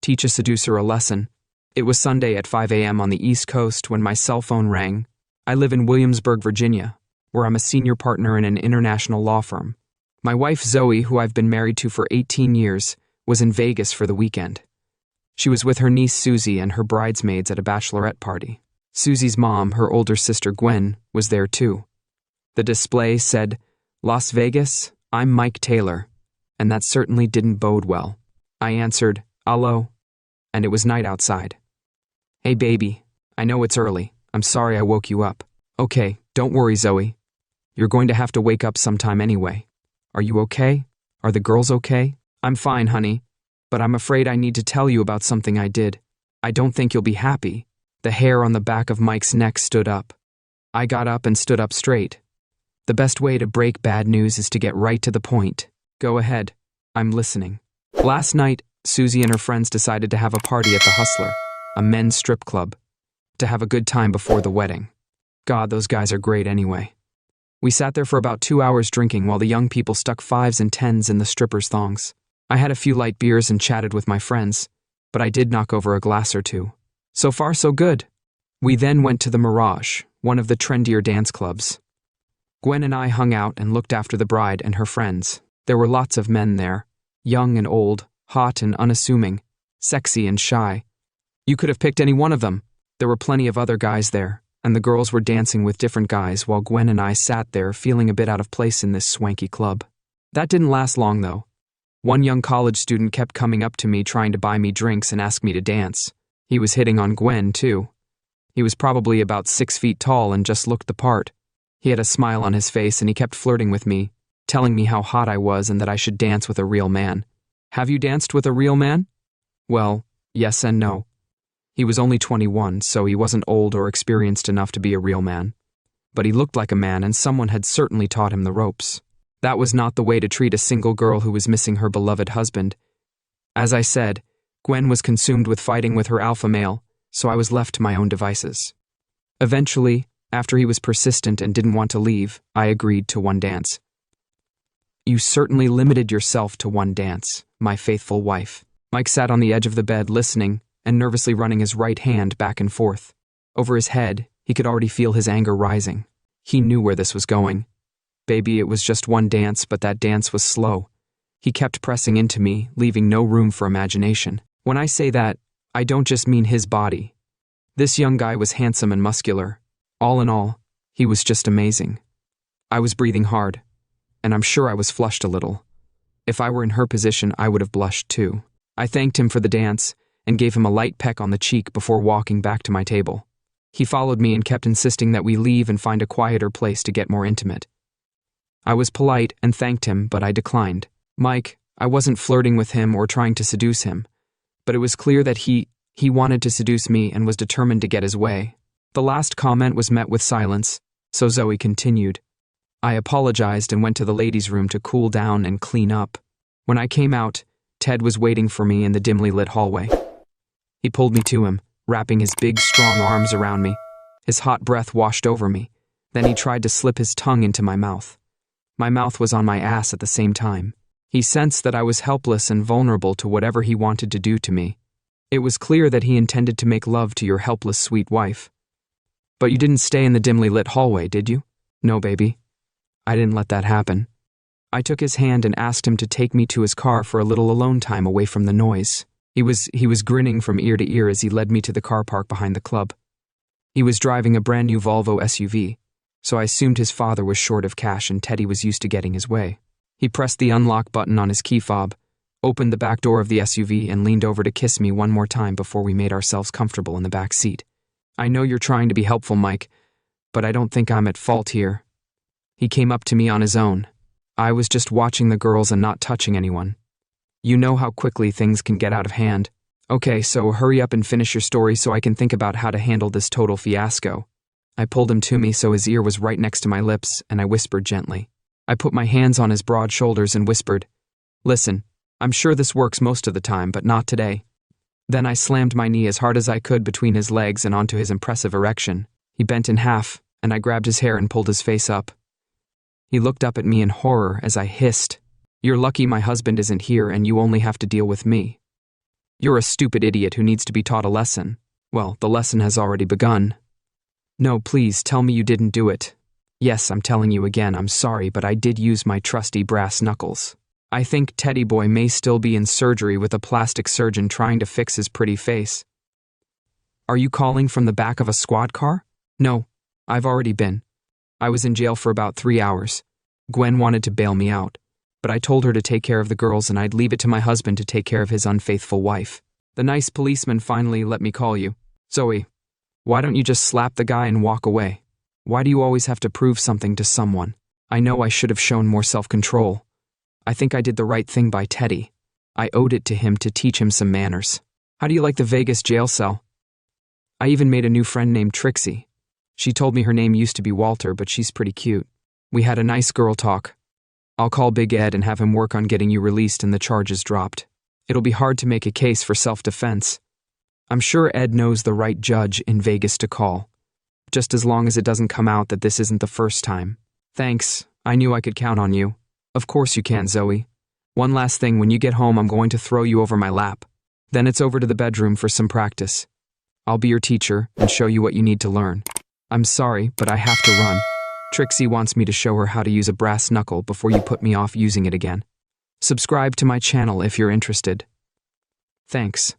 Teach a seducer a lesson. It was Sunday at 5 a.m. on the East Coast when my cell phone rang. I live in Williamsburg, Virginia, where I'm a senior partner in an international law firm. My wife Zoe, who I've been married to for 18 years, was in Vegas for the weekend. She was with her niece Susie and her bridesmaids at a bachelorette party. Susie's mom, her older sister Gwen, was there too. The display said, "Las Vegas, I'm Mike Taylor," and that certainly didn't bode well. I answered, "Allo," and it was night outside. "Hey baby, I know it's early. I'm sorry I woke you up." "Okay, don't worry, Zoe. You're going to have to wake up sometime anyway. Are you okay? Are the girls okay?" "I'm fine, honey, but I'm afraid I need to tell you about something I did. I don't think you'll be happy." The hair on the back of Mike's neck stood up. I got up and stood up straight. The best way to break bad news is to get right to the point. "Go ahead. I'm listening." Last night, Susie and her friends decided to have a party at the Hustler, a men's strip club, to have a good time before the wedding. God, those guys are great anyway. We sat there for about 2 hours drinking while the young people stuck 5s and 10s in the strippers' thongs. I had a few light beers and chatted with my friends, but I did knock over a glass or two. So far, so good. We then went to the Mirage, one of the trendier dance clubs. Gwen and I hung out and looked after the bride and her friends. There were lots of men there, young and old, hot and unassuming, sexy and shy. You could have picked any one of them. There were plenty of other guys there, and the girls were dancing with different guys while Gwen and I sat there feeling a bit out of place in this swanky club. That didn't last long, though. One young college student kept coming up to me trying to buy me drinks and ask me to dance. He was hitting on Gwen, too. He was probably about 6 feet tall and just looked the part. He had a smile on his face and he kept flirting with me, telling me how hot I was and that I should dance with a real man. Have you danced with a real man? Well, yes and no. He was only 21, so he wasn't old or experienced enough to be a real man. But he looked like a man and someone had certainly taught him the ropes. That was not the way to treat a single girl who was missing her beloved husband. As I said, Gwen was consumed with fighting with her alpha male, so I was left to my own devices. Eventually, after he was persistent and didn't want to leave, I agreed to one dance. "You certainly limited yourself to one dance, my faithful wife." Mike sat on the edge of the bed listening and nervously running his right hand back and forth. Over his head, he could already feel his anger rising. He knew where this was going. Baby, it was just one dance, but that dance was slow. He kept pressing into me, leaving no room for imagination. When I say that, I don't just mean his body. This young guy was handsome and muscular. All in all, he was just amazing. I was breathing hard, and I'm sure I was flushed a little. If I were in her position, I would have blushed too. I thanked him for the dance and gave him a light peck on the cheek before walking back to my table. He followed me and kept insisting that we leave and find a quieter place to get more intimate. I was polite and thanked him, but I declined. Mike, I wasn't flirting with him or trying to seduce him, but it was clear that he wanted to seduce me and was determined to get his way. The last comment was met with silence, so Zoe continued. I apologized and went to the ladies' room to cool down and clean up. When I came out, Ted was waiting for me in the dimly lit hallway. He pulled me to him, wrapping his big, strong arms around me. His hot breath washed over me. Then he tried to slip his tongue into my mouth. My mouth was on my ass at the same time. He sensed that I was helpless and vulnerable to whatever he wanted to do to me. It was clear that he intended to make love to your helpless, sweet wife. But you didn't stay in the dimly lit hallway, did you? No, baby. I didn't let that happen. I took his hand and asked him to take me to his car for a little alone time away from the noise. He was grinning from ear to ear as he led me to the car park behind the club. He was driving a brand new Volvo SUV, so I assumed his father was short of cash and Teddy was used to getting his way. He pressed the unlock button on his key fob, opened the back door of the SUV, and leaned over to kiss me one more time before we made ourselves comfortable in the back seat. I know you're trying to be helpful, Mike, but I don't think I'm at fault here. He came up to me on his own. I was just watching the girls and not touching anyone. You know how quickly things can get out of hand. Okay, so hurry up and finish your story so I can think about how to handle this total fiasco. I pulled him to me so his ear was right next to my lips, and I whispered gently. I put my hands on his broad shoulders and whispered, "Listen, I'm sure this works most of the time, but not today." Then I slammed my knee as hard as I could between his legs and onto his impressive erection. He bent in half, and I grabbed his hair and pulled his face up. He looked up at me in horror as I hissed, "You're lucky my husband isn't here and you only have to deal with me." You're a stupid idiot who needs to be taught a lesson. Well, the lesson has already begun. No, please, tell me you didn't do it. Yes, I'm telling you again, I'm sorry, but I did use my trusty brass knuckles. I think Teddy Boy may still be in surgery with a plastic surgeon trying to fix his pretty face. Are you calling from the back of a squad car? No, I've already been. I was in jail for about 3 hours. Gwen wanted to bail me out, but I told her to take care of the girls and I'd leave it to my husband to take care of his unfaithful wife. The nice policeman finally let me call you. Zoe, why don't you just slap the guy and walk away? Why do you always have to prove something to someone? I know I should have shown more self-control. I think I did the right thing by Teddy. I owed it to him to teach him some manners. How do you like the Vegas jail cell? I even made a new friend named Trixie. She told me her name used to be Walter, but she's pretty cute. We had a nice girl talk. I'll call Big Ed and have him work on getting you released and the charges dropped. It'll be hard to make a case for self-defense. I'm sure Ed knows the right judge in Vegas to call, just as long as it doesn't come out that this isn't the first time. Thanks, I knew I could count on you. Of course you can, Zoe. One last thing, when you get home I'm going to throw you over my lap. Then it's over to the bedroom for some practice. I'll be your teacher and show you what you need to learn. I'm sorry, but I have to run. Trixie wants me to show her how to use a brass knuckle before you put me off using it again. Subscribe to my channel if you're interested. Thanks.